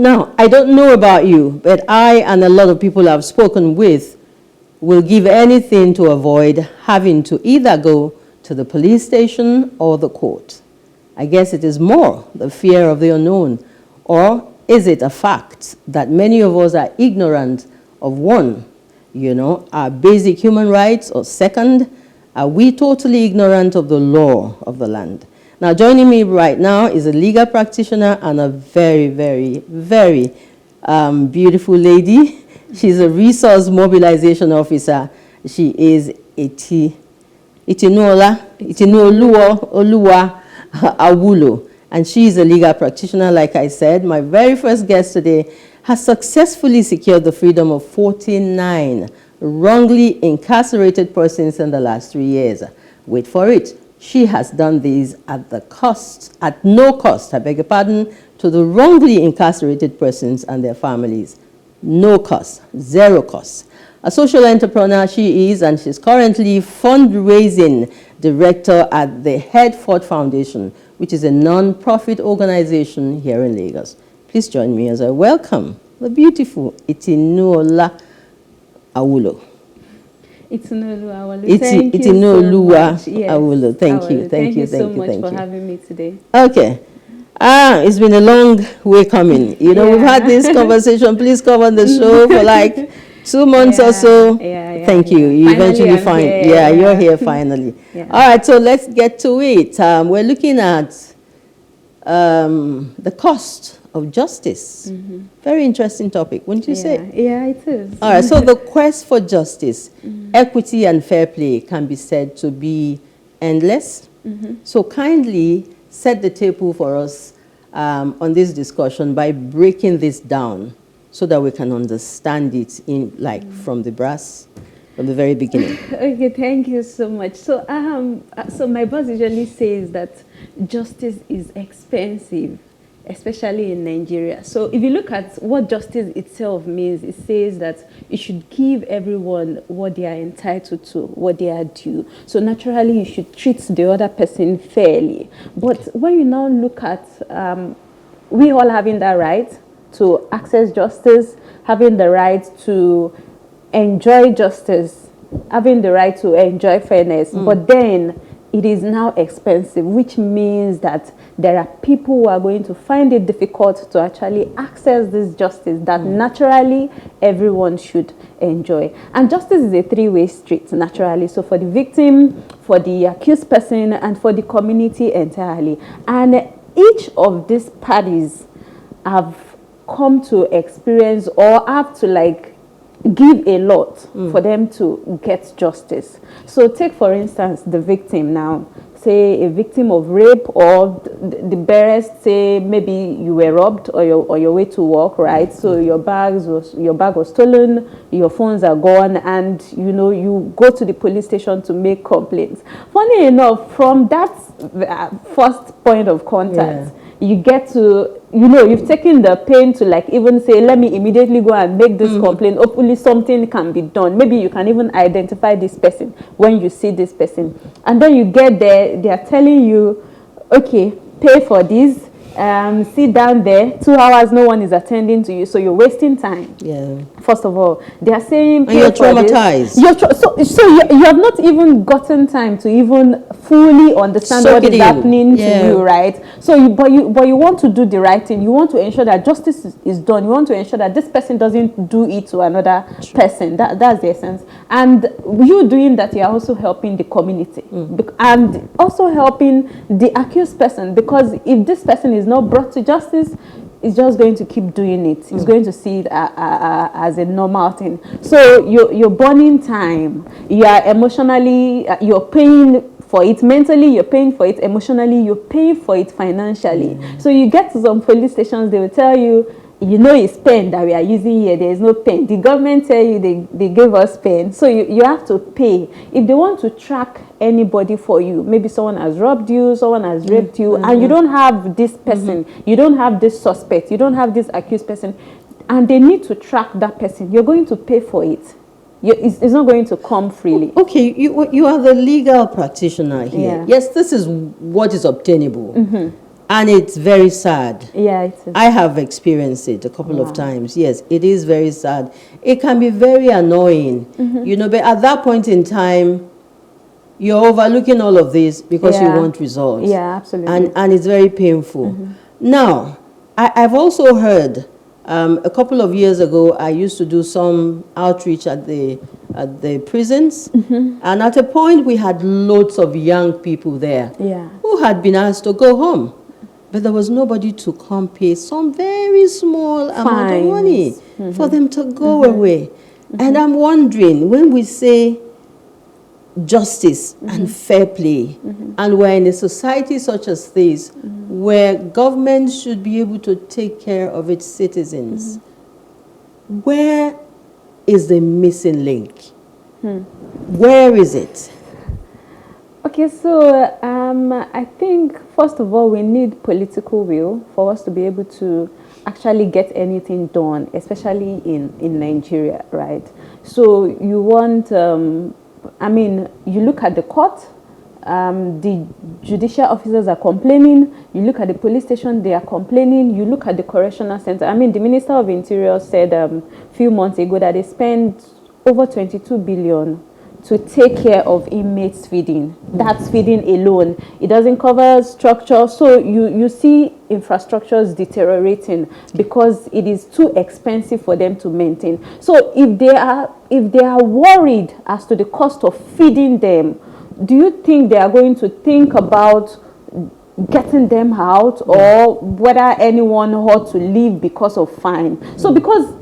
Now, I don't know about you, but I and a lot of people I've spoken with will give anything to avoid having to either go to the police station or the court. I guess it is more the fear of the unknown, or is it a fact that many of us are ignorant of one, our basic human rights, or second, are we totally ignorant of the law of the land? Now, joining me right now is a legal practitioner and a very, very, very beautiful lady. She's a resource mobilization officer. She is Tunuoluwa Awulu, and she is a legal practitioner. Like I said, my very first guest today has successfully secured the freedom of 49 wrongly incarcerated persons in the last 3 years. Wait for it. She has done these at no cost, I beg your pardon, to the wrongly incarcerated persons and their families. No cost, zero cost. A social entrepreneur she is, and she's currently fundraising director at the Headford Foundation, which is a non-profit organization here in Lagos. Please join me as I welcome the beautiful Tunuoluwa Awulu. Tunuoluwa Awulu. Tunuoluwa Awulu. Thank you so much for having me today. Okay. It's been a long way coming. We've had this conversation. Please come on the show for like 2 months or so. Thank you. You eventually find. You're here finally. All right, so let's get to it. We're looking at the cost of justice. Very interesting topic, wouldn't you say? Yeah, it is. All right, so the quest for justice, equity and fair play can be said to be endless. So kindly set the table for us on this discussion by breaking this down so that we can understand it from the very beginning. Okay, thank you so much. So, so my boss usually says that justice is expensive, especially in Nigeria. So if you look at what justice itself means, it says that you should give everyone what they are entitled to, what they are due. So naturally, you should treat the other person fairly. But when you now look at we all having that right to access justice, having the right to enjoy justice, having the right to enjoy fairness, but then it is now expensive, which means that there are people who are going to find it difficult to actually access this justice that naturally everyone should enjoy. And justice is a three-way street, naturally. So for the victim, for the accused person, and for the community entirely. And each of these parties have come to experience or have to give a lot for them to get justice. So take, for instance, the victim now. Say a victim of rape, or the barest, say maybe you were robbed or your way to work, right? So your bag was stolen, your phones are gone, and you go to the police station to make complaints. Funny enough, from that first point of contact, you get to, you've taken the pain to even say, let me immediately go and make this complaint. Hopefully something can be done. Maybe you can even identify this person when you see this person. And then you get there, they are telling you, okay, pay for this, sit down there, 2 hours, no one is attending to you, so you're wasting time. First of all, they are saying, and you're traumatized. So you have not even gotten time to even fully understand what is happening to you, right? So but you want to do the right thing. You want to ensure that justice is done. You want to ensure that this person doesn't do it to another person. That's the essence. And you doing that, you're also helping the community and also helping the accused person, because if this person is not brought to justice, it's just going to keep doing it. It's going to see it as a normal thing. So you're burning time. You are emotionally, you're paying for it mentally, you're paying for it emotionally, you're paying for it financially. So you get to some police stations, they will tell you, it's pen that we are using here. There is no pen. The government tell you they gave us pen. So you have to pay. If they want to track anybody for you, maybe someone has robbed you, someone has raped you, and you don't have this person, you don't have this suspect, you don't have this accused person, and they need to track that person, you're going to pay for it. It's not going to come freely. Okay, you are the legal practitioner here. Yes, this is what is obtainable. And it's very sad. Yeah, it is. I have experienced it a couple of times. Yes, it is very sad. It can be very annoying, you know, but at that point in time, you're overlooking all of this because you want results. Yeah, absolutely. And it's very painful. Now, I've also heard, a couple of years ago, I used to do some outreach at the prisons. And at a point, we had loads of young people there who had been asked to go home. But there was nobody to come pay some very small amount of money for them to go away. And I'm wondering, when we say justice and fair play, and we're in a society such as this, where government should be able to take care of its citizens, where is the missing link? Where is it? Okay, so I think, first of all, we need political will for us to be able to actually get anything done, especially in Nigeria, right? So you want, I mean, you look at the court, the judicial officers are complaining. You look at the police station, they are complaining. You look at the correctional center. I mean, the Minister of Interior said a few months ago that they spent over 22 billion to take care of inmates feeding. That's feeding alone. It doesn't cover structure. So you see infrastructures deteriorating because it is too expensive for them to maintain. So if they are worried as to the cost of feeding them, do you think they are going to think about getting them out, or whether anyone ought to leave because of fine? So because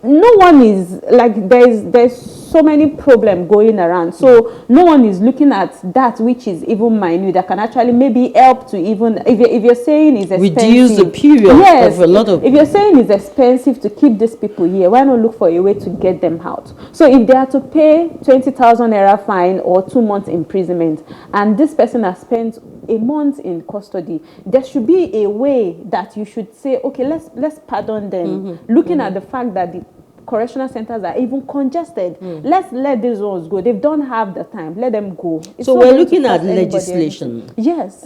no one is, like, there's so many problems going around, so no one is looking at that which is even minute that can actually maybe help to even, if you're saying it's expensive, reduce the period of a lot of, if you're saying it's expensive to keep these people here, why not look for a way to get them out? So if they are to pay 20,000 naira fine or 2 months imprisonment, and this person has spent a month in custody, there should be a way that you should say, okay, let's pardon them, looking at the fact that the correctional centers are even congested. Let's let these ones go. They don't have the time. Let them go. So we're looking at legislation. Yes.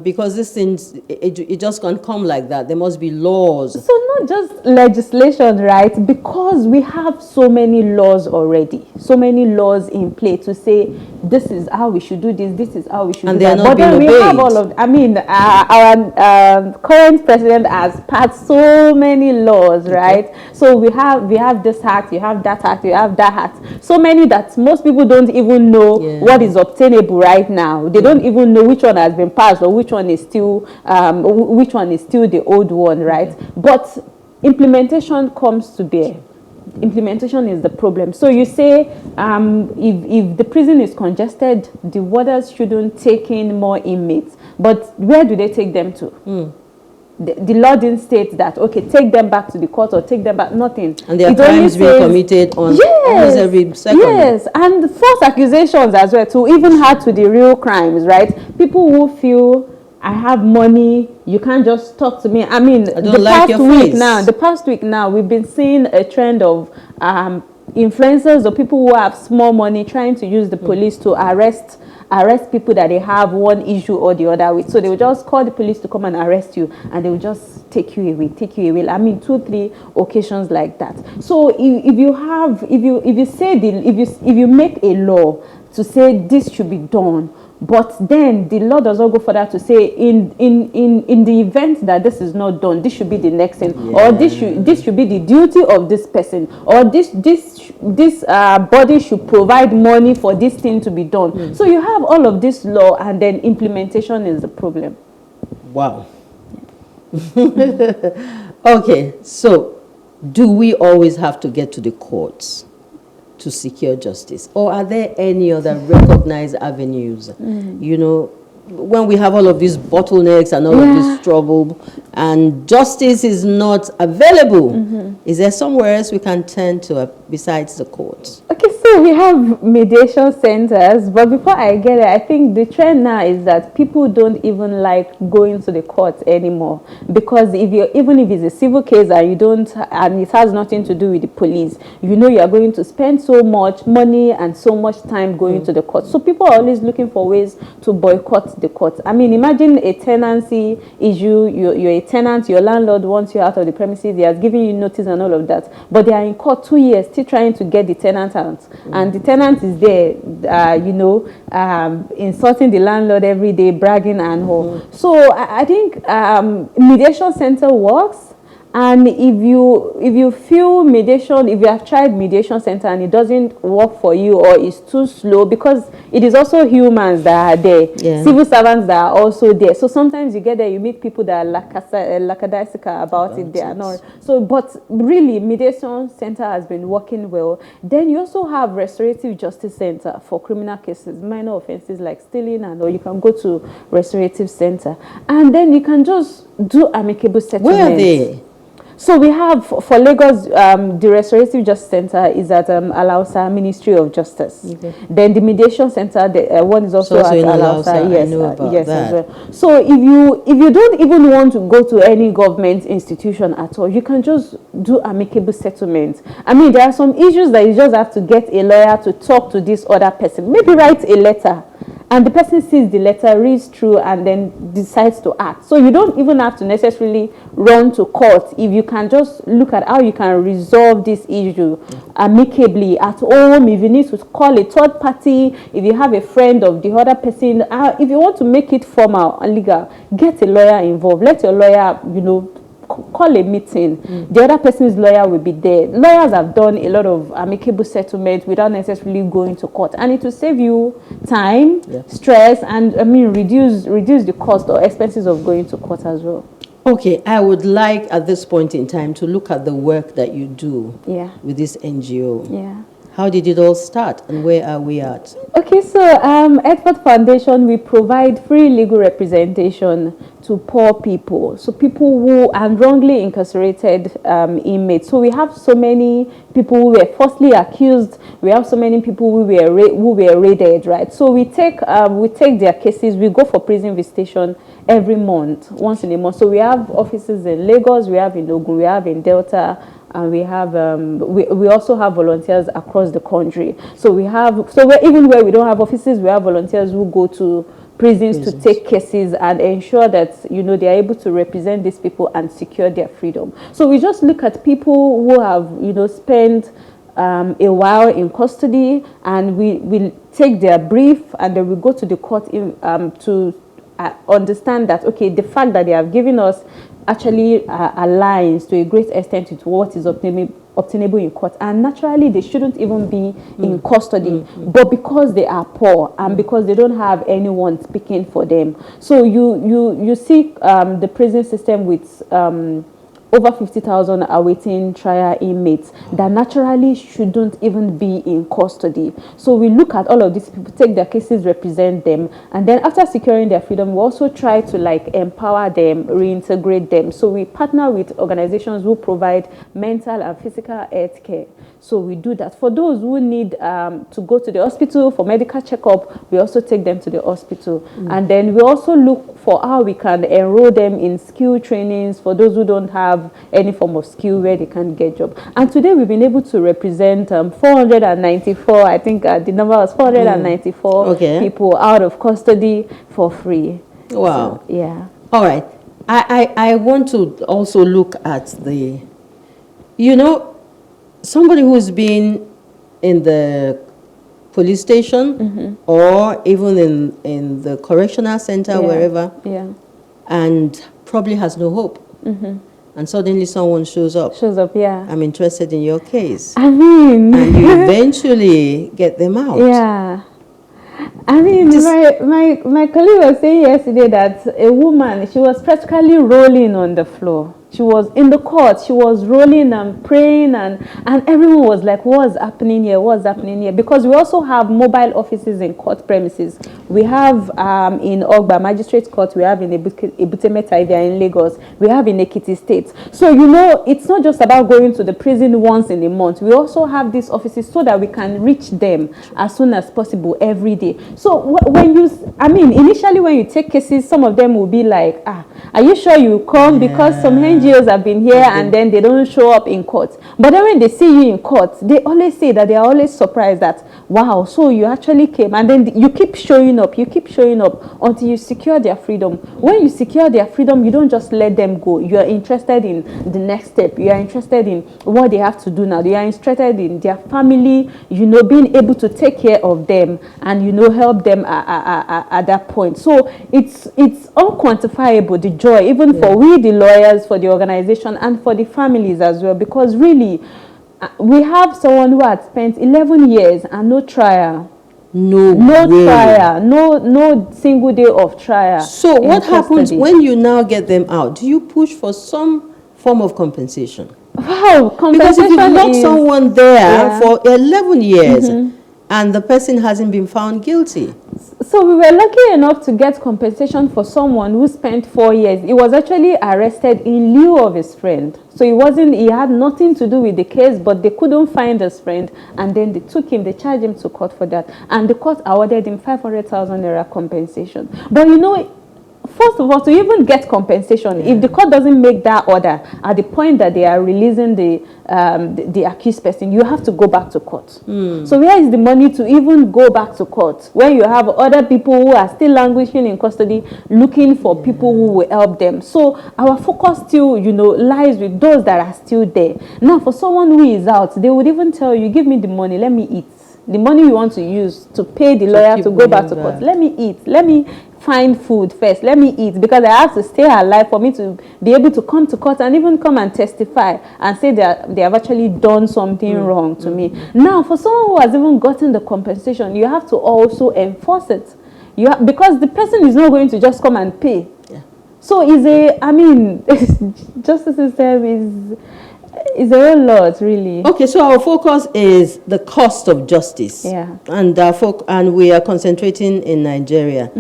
Because these things, it just can't come like that. There must be laws. So not just legislation, right? Because we have so many laws already. So many laws in play to say, this is how we should do this, this is how we should do that. But then we have all of, I mean, our current president has passed so many laws, right? So we have this act, you have that act, you have that act. So many that most people don't even know what is obtainable right now. They don't even know which one has been passed or which one is still the old one, right? But implementation comes to bear. Implementation is the problem. So you say if the prison is congested, the warders shouldn't take in more inmates. But where do they take them to? The law didn't state that, okay, take them back to the court or take them back, nothing. And there are crimes being committed on almost every second. Yes, and false accusations as well, to even add to the real crimes, right? People who feel, I have money, you can't just talk to me. I mean, the past week now, we've been seeing a trend of influencers or people who have small money trying to use the police to arrest people that they have one issue or the other with. So they will just call the police to come and arrest you, and they will just take you away. I mean, 2-3 occasions like that. So if you make a law to say this should be done, but then the law does not go further to say in the event that this is not done, this should be the next thing, or this should be the duty of this person, or this body should provide money for this thing to be done. So you have all of this law, and then implementation is the problem. Wow. Okay, so do we always have to get to the courts to secure justice, or are there any other recognized avenues? You know, when we have all of these bottlenecks and all of this trouble and justice is not available, is there somewhere else we can turn to besides the courts? Okay, So we have mediation centers, but before I get it, I think the trend now is that people don't even like going to the court anymore, because even if it's a civil case and you don't, and it has nothing to do with the police, you know you are going to spend so much money and so much time going to the court. So people are always looking for ways to boycott the court. I mean, imagine a tenancy issue. You're a tenant, your landlord wants you out of the premises, he has given you notice and all of that, but they are in court 2 years still trying to get the tenant out, and the tenant is there, insulting the landlord every day, bragging and all. So I think mediation center works. And if you feel mediation, if you have tried mediation center and it doesn't work for you, or it's too slow, because it is also humans that are there, civil servants that are also there. So sometimes you get there, you meet people that are lackadaisical about it. They are not. So, but really, mediation center has been working well. Then you also have restorative justice center for criminal cases, minor offenses like stealing, and or you can go to restorative center, and then you can just do amicable settlements. Where are they? So we have, for Lagos, the Restorative Justice Center is at Alausa Ministry of Justice. Okay. Then the Mediation Center, the one is also at Alausa. Yes, as well. So if you don't even want to go to any government institution at all, you can just do amicable settlements. I mean, there are some issues that you just have to get a lawyer to talk to this other person. Maybe write a letter, and the person sees the letter, reads through, and then decides to act. So you don't even have to necessarily run to court. If you can just look at how you can resolve this issue amicably at home, if you need to call a third party, if you have a friend of the other person, if you want to make it formal and legal, get a lawyer involved. Let your lawyer, call a meeting. The other person's lawyer will be there. Lawyers have done a lot of amicable settlements without necessarily going to court, and it will save you time, stress, and reduce the cost or expenses of going to court as well. Okay, I would like at this point in time to look at the work that you do with this NGO. Yeah. How did it all start, and where are we at? Okay, so Edward Foundation, we provide free legal representation to poor people, so people who are wrongly incarcerated inmates. So we have so many people who were falsely accused. We have so many people who were raided, right? So we take their cases. We go for prison visitation every month, once in a month. So we have offices in Lagos, we have in Ogun, we have in Delta, and we have we also have volunteers across the country. So even where we don't have offices, we have volunteers who go to prisons to take cases and ensure that they are able to represent these people and secure their freedom. So we just look at people who have spent a while in custody, and we take their brief, and then we go to the court to understand that, okay, the fact that they have given us actually aligns to a great extent with what is obtainable in court, and naturally they shouldn't even be in custody, but because they are poor and because they don't have anyone speaking for them. So you see the prison system with over 50,000 awaiting trial inmates that naturally shouldn't even be in custody. So we look at all of these people, take their cases, represent them, and then after securing their freedom, we also try to empower them, reintegrate them. So we partner with organizations who provide mental and physical health care. So we do that. For those who need to go to the hospital for medical checkup, we also take them to the hospital. And then we also look for how we can enroll them in skill trainings for those who don't have any form of skill where they can get job. And today we've been able to represent 494, I think the number was 494 people out of custody for free. Wow. So, yeah. All right. I want to also look at the, somebody who's been in the police station or even in the correctional center, wherever, and probably has no hope. And suddenly someone shows up. I'm interested in your case. I mean, and you eventually get them out. Yeah. I mean, my colleague was saying yesterday that a woman, she was practically rolling on the floor. She was in the court, she was rolling and praying, and everyone was like, what's happening here? What's happening here? Because we also have mobile offices in court premises We have in Ogba Magistrate Court, we have in Ebute-Metta if you are in Lagos, we have in Ekiti State. So, you know, it's not just about going to the prison once in a month. We also have these offices so that we can reach them as soon as possible every day. So when you, I mean, initially when you take cases, some of them will be like, are you sure you come? Because some NGOs have been here and then they don't show up in court. But then when they see you in court, they always say that they are always surprised that, wow, so you actually came. And then you keep showing up until you secure their freedom. When you secure their freedom, you don't just let them go. You are interested in the next step. You are interested in what they have to do now. You are interested in their family, you know, being able to take care of them and, you know, help them at that point. So it's unquantifiable, the joy, even for we, the lawyers, for the organization, and for the families as well, because really, we have someone who had spent 11 years and no trial. No trial, no single day of trial. So what happens when you now get them out? Do you push for some form of compensation? Wow, compensation. Because if you've locked someone there for 11 years and the person hasn't been found guilty. So we were lucky enough to get compensation for someone who spent 4 years. He was actually arrested in lieu of his friend. So he had nothing to do with the case, but they couldn't find his friend. And then they charged him to court for that. And the court awarded him 500,000 naira compensation. But you know, first of all, to even get compensation, if the court doesn't make that order at the point that they are releasing the accused person, you have to go back to court. So where is the money to even go back to court when you have other people who are still languishing in custody looking for people who will help them? So our focus still, you know, lies with those that are still there. Now, for someone who is out, they would even tell you, give me the money, let me eat. The money you want to use to pay the lawyer to go back to court, let me eat, let me find food first, let me eat, because I have to stay alive for me to be able to come to court and even come and testify and say that they have actually done something wrong to me. Now, for someone who has even gotten the compensation, you have to also enforce it. Because the person is not going to just come and pay. So justice system is a whole lot, really. Okay, so our focus is the cost of justice. And we are concentrating in Nigeria.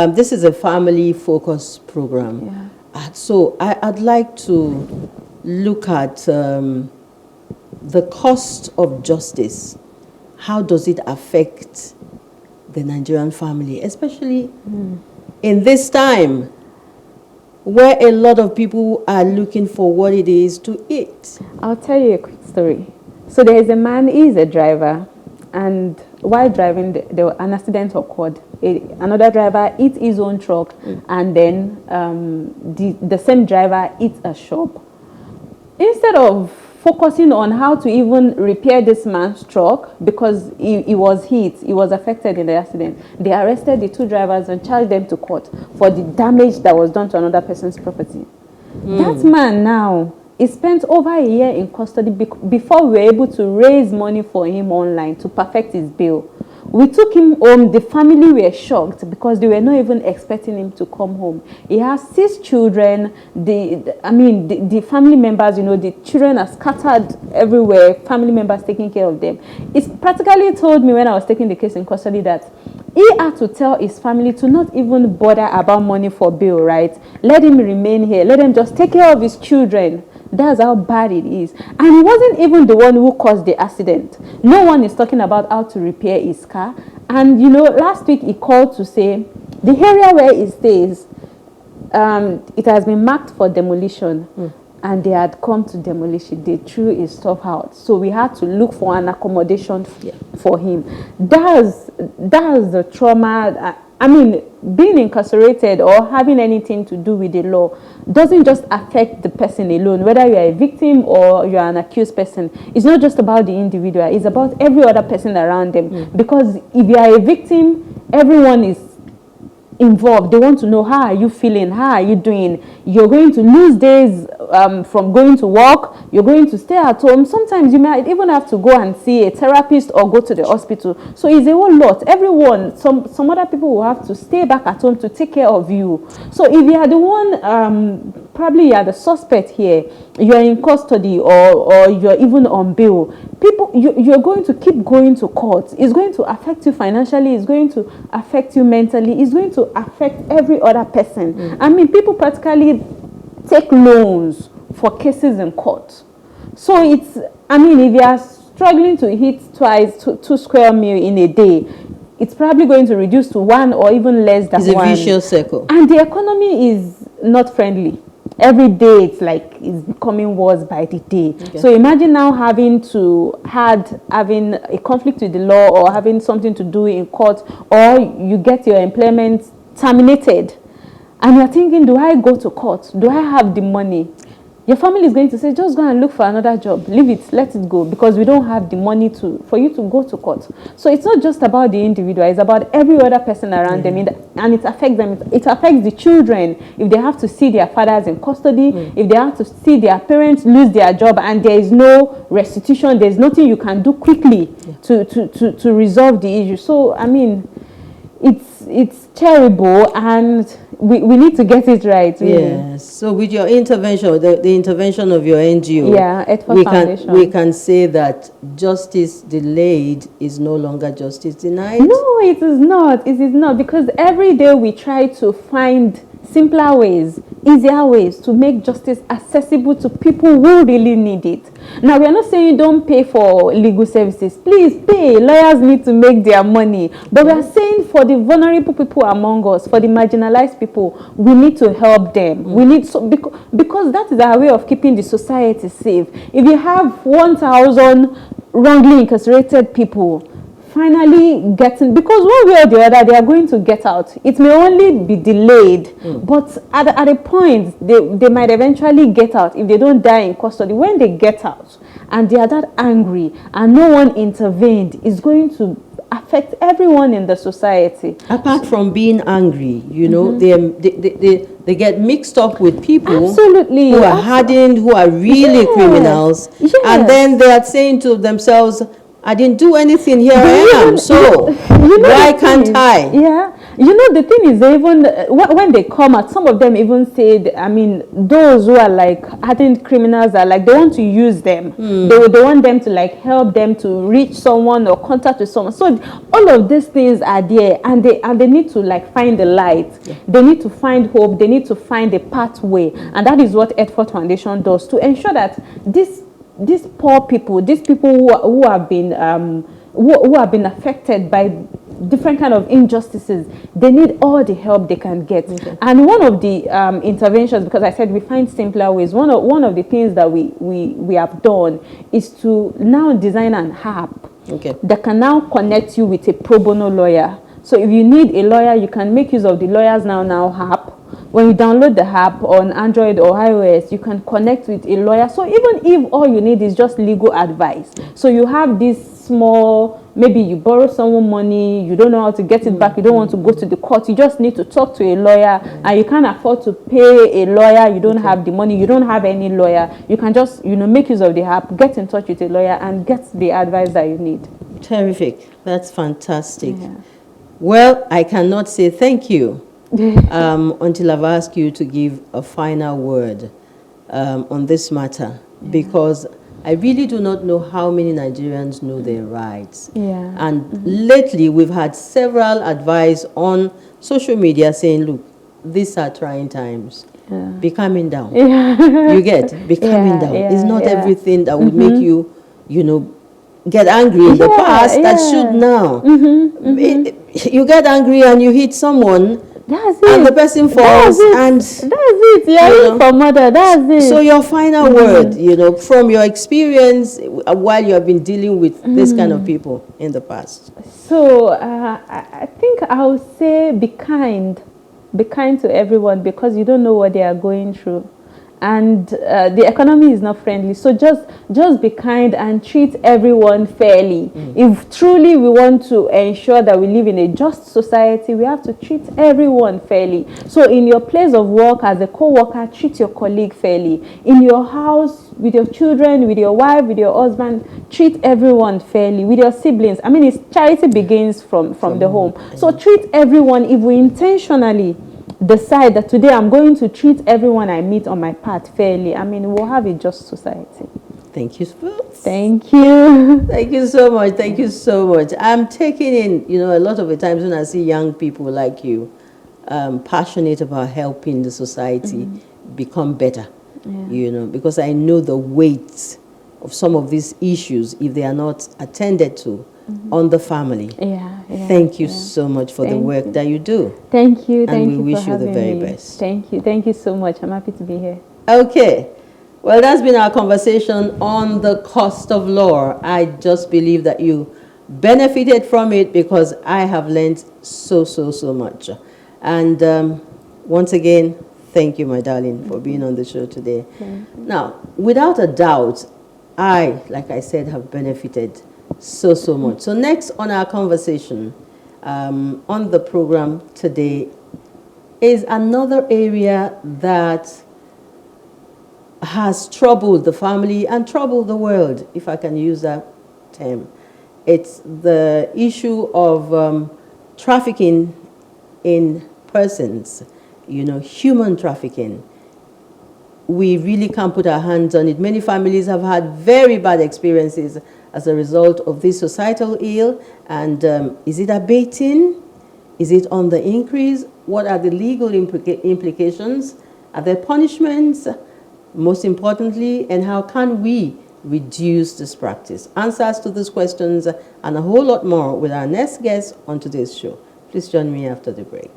This is a family-focused program. So I'd like to look at the cost of justice. How does it affect the Nigerian family, especially in this time where a lot of people are looking for what it is to eat? I'll tell you a quick story. So there is a man, he is a driver, and while driving, an accident occurred. Another driver hit his own truck, and then the same driver hit a shop. Instead of focusing on how to even repair this man's truck, because he was hit, he was affected in the accident, they arrested the two drivers and charged them to court for the damage that was done to another person's property. That man now, he spent over a year in custody before we were able to raise money for him online to perfect his bail. We took him home. The family were shocked because they were not even expecting him to come home. He has 6 children. The family members, you know, the children are scattered everywhere. Family members taking care of them. He practically told me when I was taking the case in custody that he had to tell his family to not even bother about money for bail, right? Let him remain here. Let him just take care of his children. That's how bad it is. And he wasn't even the one who caused the accident. No one is talking about how to repair his car. And, you know, last week he called to say the area where he stays, it has been marked for demolition. And they had come to demolish it. They threw his stuff out. So we had to look for an accommodation for him. That's the trauma. I mean, being incarcerated or having anything to do with the law doesn't just affect the person alone, whether you are a victim or you are an accused person. It's not just about the individual. It's about every other person around them. Because if you are a victim, everyone is involved. They want to know, how are you feeling? How are you doing? You're going to lose days from going to work. You're going to stay at home. Sometimes you might even have to go and see a therapist or go to the hospital. So it's a whole lot. Everyone, some other people will have to stay back at home to take care of you. So if you are the one probably you are the suspect here, you're in custody, or you're even on bail, you're going to keep going to court. It's going to affect you financially, it's going to affect you mentally, it's going to affect every other person. I mean, people practically take loans for cases in court. So it's, I mean, if you are struggling to hit two square meal in a day, it's probably going to reduce to one or even less than one. It's a vicious circle. And the economy is not friendly. Every day it's becoming worse by the day. Okay. So imagine now having a conflict with the law, or having something to do in court, or you get your employment terminated, and you're thinking, do I go to court? Do I have the money? Your family is going to say, just go and look for another job. Leave it, let it go, because we don't have the money for you to go to court. So it's not just about the individual, it's about every other person around them, and it affects them. It affects the children if they have to see their fathers in custody, if they have to see their parents lose their job, and there is no restitution, there's nothing you can do quickly to resolve the issue. So, I mean, it's terrible, and we need to get it right. Really. Yes. So with your intervention, the intervention of your NGO, we can say that justice delayed is no longer justice denied? No, it is not. It is not, because every day we try to find simpler ways, easier ways to make justice accessible to people who really need it. Now, we are not saying don't pay for legal services. Please pay. Lawyers need to make their money. But we are saying for the vulnerable people among us, for the marginalized people, we need to help them. We need because that is our way of keeping the society safe. If you have 1,000 wrongly incarcerated people, finally getting, because one way or the other they are going to get out. It may only be delayed, but at a point they might eventually get out if they don't die in custody. When they get out and they are that angry and no one intervened, it's going to affect everyone in the society. Apart from being angry, you know, they get mixed up with people who are hardened, who are really criminals, and then they are saying to themselves, I didn't do anything, here I am, so why can't I? Yeah, you know, the thing is, even when they come out, some of them even say, I mean, those who are like hardened criminals are like, they want to use them. They want them to like help them to reach someone or contact with someone. So all of these things are there, and they need to like find the light. They need to find hope. They need to find a pathway, and that is what Edford Foundation does, to ensure that these poor people, these people who have been affected by different kind of injustices, they need all the help they can get. And one of the interventions, because I said we find simpler ways, one of the things that we have done is to now design an app that can now connect you with a pro bono lawyer. So if you need a lawyer, you can make use of the Lawyers Now app. When you download the app on Android or iOS, you can connect with a lawyer. So even if all you need is just legal advice, so you have this small, maybe you borrow someone money, you don't know how to get it back, you don't want to go to the court, you just need to talk to a lawyer, and you can't afford to pay a lawyer, you don't have the money, you don't have any lawyer, you can just, you know, make use of the app, get in touch with a lawyer, and get the advice that you need. Terrific. That's fantastic. Well, I cannot say thank you until I've asked you to give a final word on this matter, because I really do not know how many Nigerians know their rights. And lately we've had several advice on social media saying, look, these are trying times. Be calming down. You get, be calming down. It's not everything that would make you, you know, get angry in the past that should now. You get angry and you hit someone, that's it. And the person falls, and that's it. Yeah, for mother. That's it. So your final word, you know, from your experience while you have been dealing with this kind of people in the past. So I think I would say be kind to everyone, because you don't know what they are going through. And the economy is not friendly, so just be kind and treat everyone fairly. If truly we want to ensure that we live in a just society, we have to treat everyone fairly. So in your place of work as a co-worker, treat your colleague fairly. In your house, with your children, with your wife, with your husband, treat everyone fairly. With your siblings, I mean, charity begins from the home. So treat everyone. If we intentionally decide that today I'm going to treat everyone I meet on my path fairly, I mean, we'll have a just society. Thank you, folks. Thank you. Thank you so much. Thank you so much. I'm taking in, a lot of the times when I see young people like you, passionate about helping the society become better, because I know the weight of some of these issues if they are not attended to on the family. Thank you so much for the work that you do. Thank you. And we you wish for you the very me. best. Thank you. Thank you so much. I'm happy to be here. Okay. Well, that's been our conversation on the cost of law. I just believe that you benefited from it because I have learned so much. And once again, thank you, my darling, for being on the show today. Now, without a doubt, I, like I said, have benefited so much. So next on our conversation on the program today is another area that has troubled the family and troubled the world, if I can use that term. It's the issue of trafficking in persons, human trafficking. We really can't put our hands on it. Many families have had very bad experiences as a result of this societal ill. And is it abating? Is it on the increase? What are the legal implications? Are there punishments? Most importantly, and how can we reduce this practice? Answers to these questions and a whole lot more with our next guest on today's show. Please join me after the break.